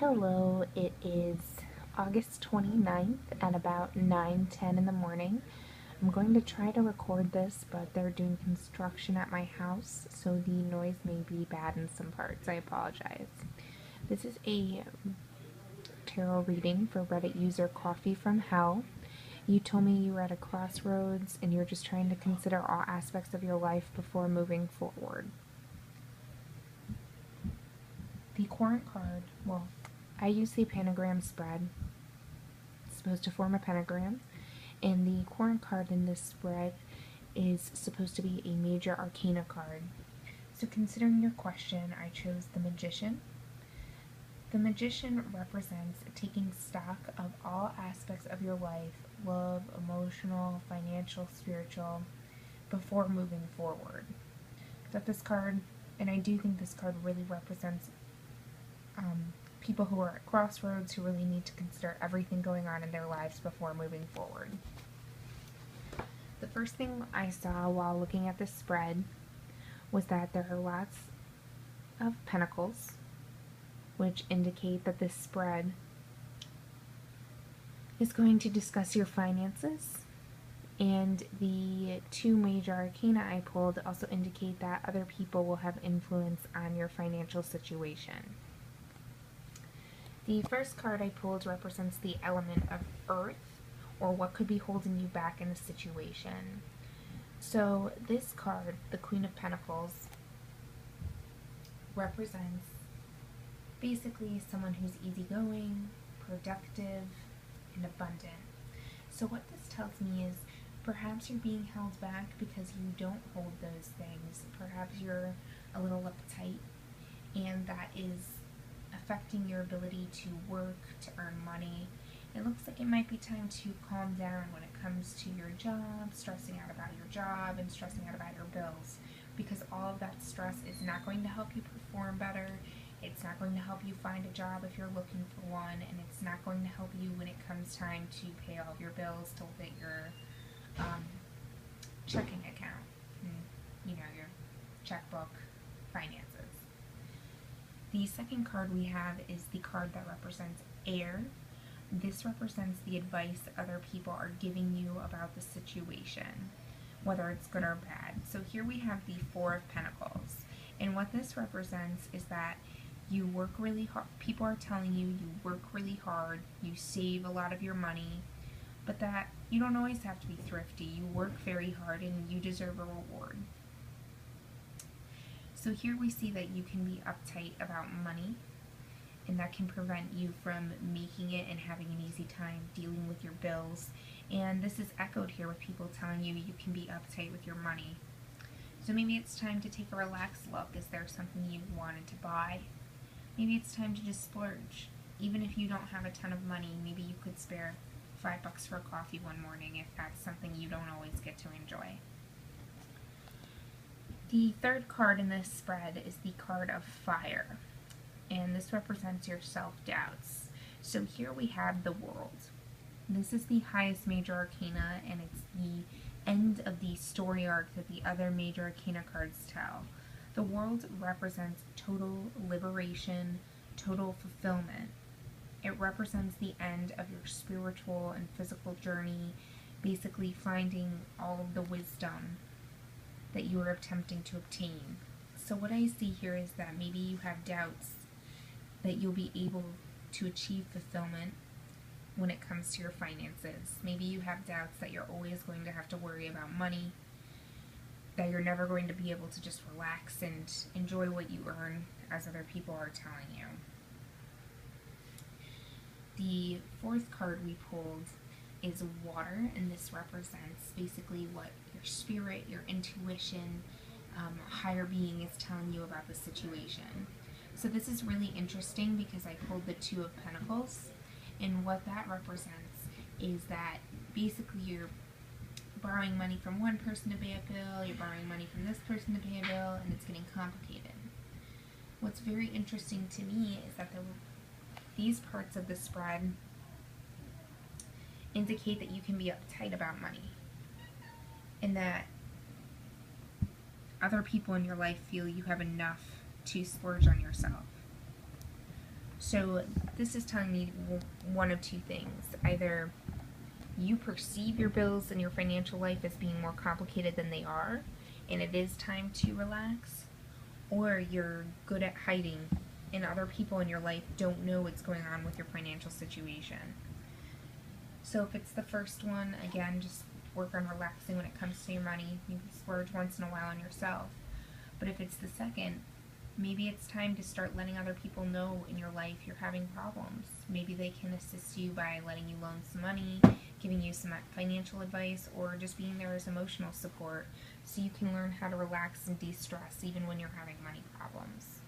Hello, it is August 29th at about 9:10 in the morning. I'm going to try to record this, but they're doing construction at my house, so the noise may be bad in some parts. I apologize. This is a tarot reading for Reddit user Coffeefromhell. You told me you were at a crossroads and you're just trying to consider all aspects of your life before moving forward. The current card, well, I use the pentagram spread. It's supposed to form a pentagram, and the current card in this spread is supposed to be a major arcana card. So considering your question, I chose the Magician. The Magician represents taking stock of all aspects of your life, love, emotional, financial, spiritual, before moving forward. That this card, and I do think this card really represents people who are at crossroads, who really need to consider everything going on in their lives before moving forward. The first thing I saw while looking at this spread was that there are lots of pentacles, which indicate that this spread is going to discuss your finances. And the two major arcana I pulled also indicate that other people will have influence on your financial situation. The first card I pulled represents the element of earth, or what could be holding you back in a situation. So this card, the Queen of Pentacles, represents basically someone who's easygoing, productive, and abundant. So what this tells me is perhaps you're being held back because you don't hold those things. Perhaps you're a little uptight, and that is affecting your ability to work, to earn money. It looks like it might be time to calm down when it comes to your job, stressing out about your job and stressing out about your bills, because all of that stress is not going to help you perform better. It's not going to help you find a job if you're looking for one, and it's not going to help you when it comes time to pay all of your bills, to look at your checking account, and, your checkbook, finances. The second card we have is the card that represents air. This represents the advice other people are giving you about the situation, whether it's good or bad. So here we have the Four of Pentacles, and what this represents is that you work really hard. People are telling you work really hard, you save a lot of your money, but that you don't always have to be thrifty. You work very hard and you deserve a reward. So here we see that you can be uptight about money, and that can prevent you from making it and having an easy time dealing with your bills. And this is echoed here with people telling you can be uptight with your money. So maybe it's time to take a relaxed look. Is there something you wanted to buy? Maybe it's time to just splurge. Even if you don't have a ton of money, maybe you could spare $5 for coffee one morning if that's something you don't always get to enjoy. The third card in this spread is the card of fire, and this represents your self-doubts. So here we have the World. This is the highest major arcana, and it's the end of the story arc that the other major arcana cards tell. The World represents total liberation, total fulfillment. It represents the end of your spiritual and physical journey, basically finding all of the wisdom that you are attempting to obtain. So what I see here is that maybe you have doubts that you'll be able to achieve fulfillment when it comes to your finances. Maybe you have doubts that you're always going to have to worry about money, that you're never going to be able to just relax and enjoy what you earn as other people are telling you. The fourth card we pulled is water, and this represents basically what your spirit, your intuition, higher being is telling you about the situation. So this is really interesting because I pulled the Two of Pentacles, and what that represents is that basically you're borrowing money from one person to pay a bill, you're borrowing money from this person to pay a bill, and it's getting complicated. What's very interesting to me is that these parts of the spread indicate that you can be uptight about money, and that other people in your life feel you have enough to splurge on yourself. So this is telling me one of two things. Either you perceive your bills and your financial life as being more complicated than they are, and it is time to relax, or you're good at hiding and other people in your life don't know what's going on with your financial situation. So if it's the first one, again, just work on relaxing when it comes to your money. You can splurge once in a while on yourself. But if it's the second, maybe it's time to start letting other people know in your life you're having problems. Maybe they can assist you by letting you loan some money, giving you some financial advice, or just being there as emotional support so you can learn how to relax and de-stress even when you're having money problems.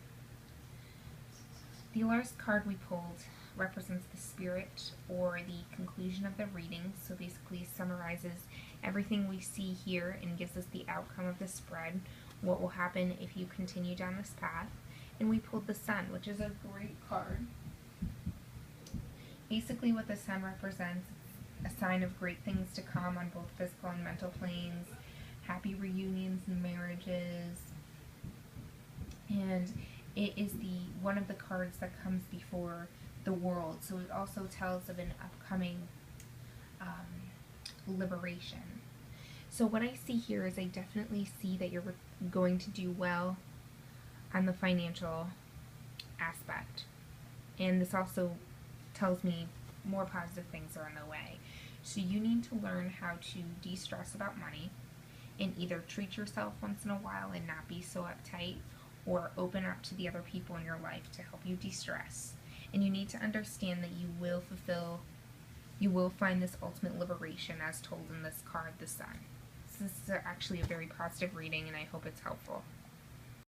The last card we pulled represents the spirit or the conclusion of the reading, so basically summarizes everything we see here and gives us the outcome of the spread, what will happen if you continue down this path. And we pulled the Sun, which is a great card. Basically what the Sun represents, a sign of great things to come on both physical and mental planes, happy reunions and marriages, and it is one of the cards that comes before the World, so it also tells of an upcoming liberation. So what I see here is I definitely see that you're going to do well on the financial aspect, and this also tells me more positive things are on the way. So you need to learn how to de-stress about money and either treat yourself once in a while and not be so uptight, or open up to the other people in your life to help you de-stress. And you need to understand that you will find this ultimate liberation as told in this card, the Sun. This is actually a very positive reading, and I hope it's helpful.